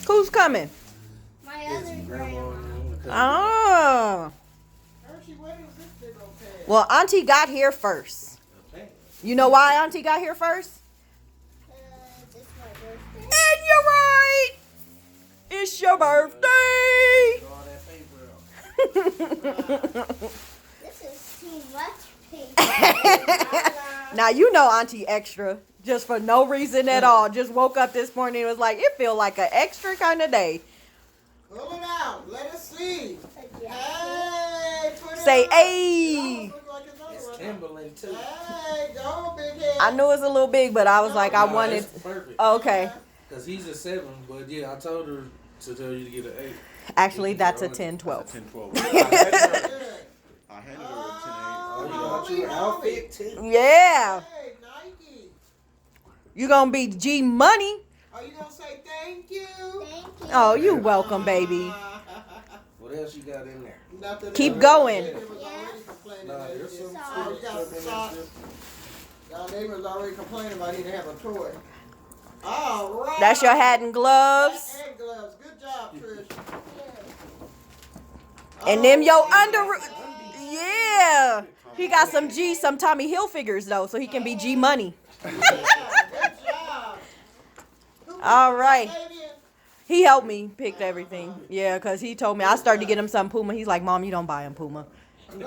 Who's coming? My other grandma. Oh. Hershey, where is this big old pad? Well, Auntie got here first. You know why Auntie got here first? It's my birthday. And you're right. It's your birthday. This is too much paper. Now you know Auntie extra. Just for no reason at all. Just woke up this morning and was like, it feel like an extra kind of day. Pull it out. Let us see. Yeah. Hey, put it Say, out. "Ayy." Don't look like another It's one. Timberland too. Hey, go, big head. I knew it was a little big, but I was like, I Nah, wanted. that's perfect. Okay. Cause he's a 7, but yeah, I told her to tell you to get an 8. Actually, that's a 10, 12. 10, 12. Good. I handed her a 10, 8. Oh, you Oh, got your outfit too. Yeah. Hey, Nike. You gonna be G Money. Are you going to say thank you? Thank you. Oh, you welcome, baby. What else you got in there? Nothing Keep else. going. Neighbors already complaining Nah, that there's it's- some Sorry. you got some socks. Y'all neighbors already complaining about he didn't have a toy. All right. That's your hat and gloves. Hat and gloves. Good job, Trish. And them your Oh, under. Yeah. He got some Tommy Hilfigers though, so he can be G Money. yeah, good job. Who All right. Fabian? He helped me pick everything. Yeah, because he told me I started to get him some Puma. He's like, Mom, you don't buy him Puma.